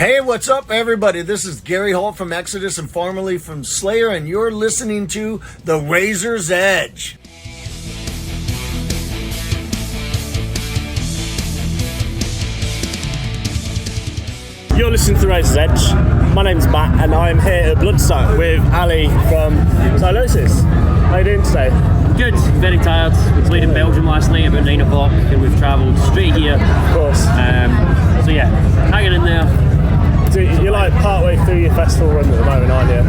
Hey, what's up, everybody? This is Gary Holt from Exodus and formerly from Slayer, and you're listening to The Razor's Edge. You're listening to The Razor's Edge. My name's Matt, and I'm here at Bloodstock with Ali from Sylosis. How are you doing today? Good, very tired. We played in Belgium last night about 9 o'clock and we've travelled straight here. Of course. So yeah, hanging in there. So you're like partway through your festival run at the moment, aren't you?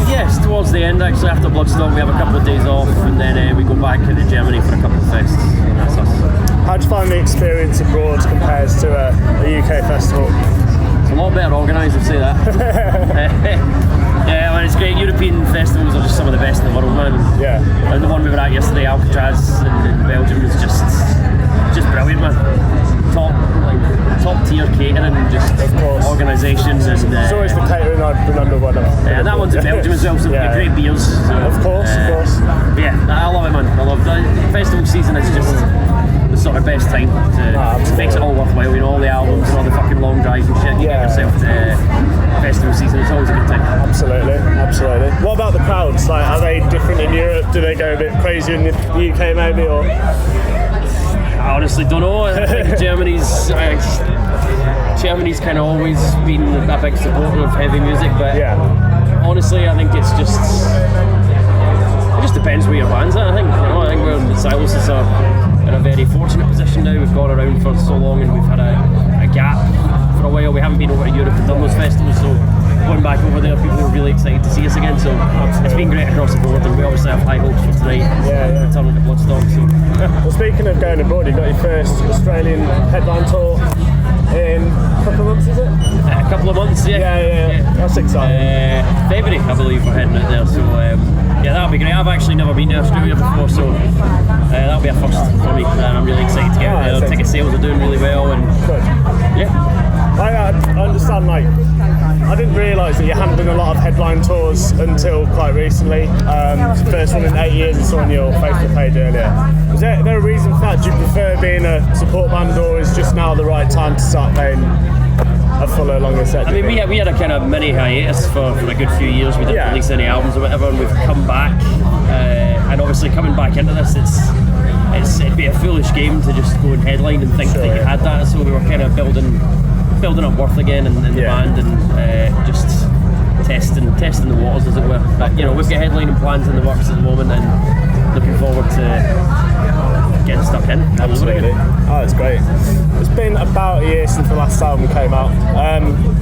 Yes, towards the end actually. After Bloodstock we have a couple of days off and then we go back into Germany for a couple of fests. That's us. How do you find the experience abroad compares to a UK festival? It's a lot better organised, I'd say that. Yeah, man, it's great. European festivals are just some of the best in the world, man. Yeah. And the one we were at yesterday, Alcatraz in Belgium, was just brilliant, man. Top tier catering and just organisations and. It's always the catering I remember one of. Yeah, that one's in Belgium as well, so yeah. Great beers. So, of course. Yeah, I love it, man. I love the festival season. It's just the sort of best time to makes it all worthwhile. You know, all the albums and all the fucking long drives and shit. You get yourself to festival season. It's always a good time. Absolutely. What about the crowds? Like, are they different in Europe? Do they go a bit crazier in the UK maybe, or? I honestly don't know. I think Germany's kind of always been a big supporter of heavy music, but honestly, I think it just depends where your band's at. I think we're in the Sylosis are in a very fortunate position now. We've gone around for so long, and we've had a gap for a while. We haven't been over to Europe and done those festivals, so going back over there, people were really excited to see us again. So it's been great across the board, and we obviously have high hopes for tonight. Returning to Bloodstock. So. Well, speaking of going abroad, you got your first Australian headline tour in a couple of months, is it? A couple of months, yeah. That's exciting. February, I believe, we're heading out there. So that'll be great. I've actually never been to Australia before, so that'll be a first for me, and I'm really excited to get out there. Ticket sales are doing really well, and I understand. Like, I didn't realise that you hadn't done a lot of headline tours until quite recently. It's the first one in 8 years. I saw on your Facebook page earlier. Is there a reason for that? Do you prefer being a support band, or is just now the right time to start playing a fuller, longer set? I mean, we had a kind of mini hiatus for a good few years. We didn't release any albums or whatever, and we've come back. And obviously, coming back into this, it'd be a foolish game to just go and headline and think that you had that. So we were kind of building up worth again in the band and just testing the waters, as it were. But we've got headlining plans in the works at the moment, and looking forward to getting stuck in. Absolutely. Oh, it's great. It's been about a year since the last album came out.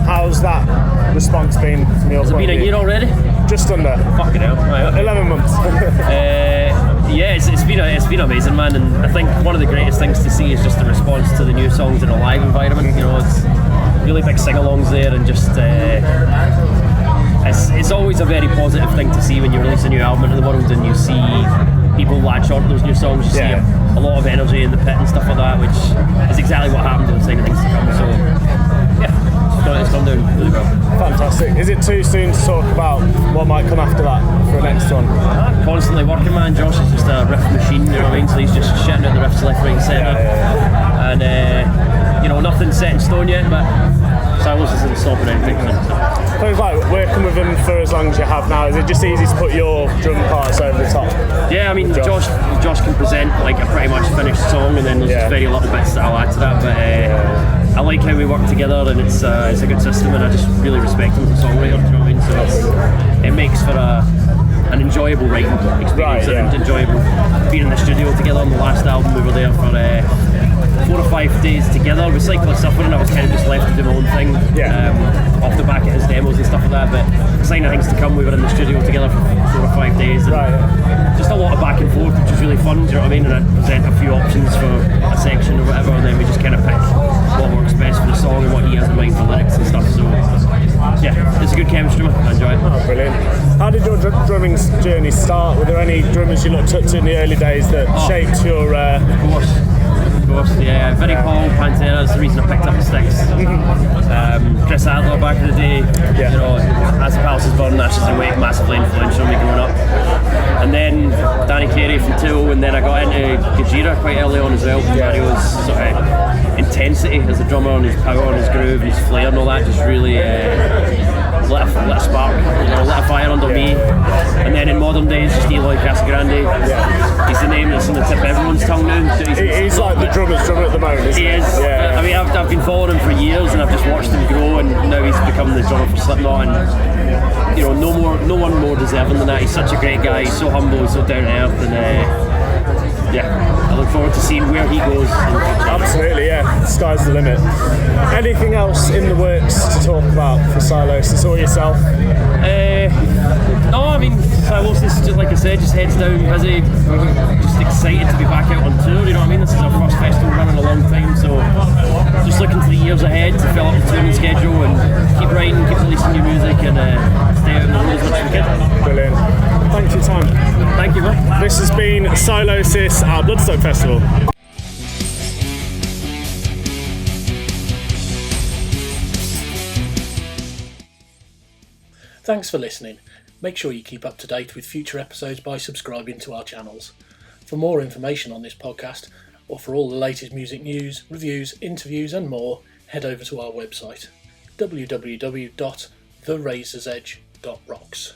How's that response been from your point of view? Has it been a year already? Just under. Fucking hell. Right. 11 months. It's been amazing, man, and I think one of the greatest things to see is just the response to the new songs in a live environment. It's really big sing-alongs there, and just it's always a very positive thing to see when you release a new album into the world and you see people latch on to those new songs. You see a lot of energy in the pit and stuff like that, which is exactly what happens with Sign of Things to Come. So it's come down really well. Fantastic. Is it too soon to talk about what might come after that for the next one? Constantly working, man. Josh is just a riff machine, you know what I mean? So he's just shitting out the riffs left, right and centre. And nothing's set in stone yet, but Sylosis isn't stopping anything. Things like working with them for as long as you have now, is it just easy to put your drum parts over the top? Yeah, I mean, Josh can present like a pretty much finished song, and then there's just very little bits that I'll add to that, but I like how we work together, and it's a good system, and I just really respect him as a songwriter, you know what I mean? So it makes for an enjoyable writing experience, and enjoyable being in the studio together. On the last album we were there for 4 or 5 days together. We cycled stuff, and I was kind of just left to do my own thing off the back of his demos and stuff like that. But Sign of Things to Come, we were in the studio together for 4 or 5 days, and just a lot of back and forth, which was really fun, do you know what I mean? And I'd present a few options for a section or whatever, and then we just kind of pick what works best for the song and what he has in mind for lyrics and stuff. So it's a good chemistry, man. I enjoy it. Oh, brilliant. How did your drumming journey start? Were there any drummers you looked up to in the early days that shaped your... Of course, Vinnie Paul, Pantera, that's the reason I picked up the sticks. Chris Adler back in the day, As the Palace is Born, Ashes and Wake, massively influential on me growing up. And and then Danny Carey from Tool, and then I got into Gojira quite early on as well. Mario's sort of intensity as a drummer, and his power and his groove and his flair and all that just really lit a spark, lit a fire under me. And then in modern days, just Eloy Casagrande. He's the name that's on the tip of everyone's tongue now. He's like the drummer's drummer at the moment, isn't he? He is. I mean, I've been following him for years, and I've just watched him grow, and now he's become the drummer for Slipknot. And no one more deserving than that. He's such a great guy. He's so humble, he's so down to earth, and I look forward to seeing where he goes. Absolutely, yeah. The sky's the limit. Anything else in the works to talk about for Sylosis or yourself? No, I mean, Sylosis, just like I said, just heads down, busy. Just excited to be back out on tour. You know what I mean? This is our first festival run in a long time, so just looking to the years ahead to fill up the touring schedule and keep writing, keep releasing new music, and stay out in the road as much as we can. Brilliant. Thanks for your time. Thank you, man. This has been Sylosis at Bloodstock Festival. Thanks for listening. Make sure you keep up to date with future episodes by subscribing to our channels. For more information on this podcast, or for all the latest music news, reviews, interviews and more, head over to our website www.therazorsedge.rocks.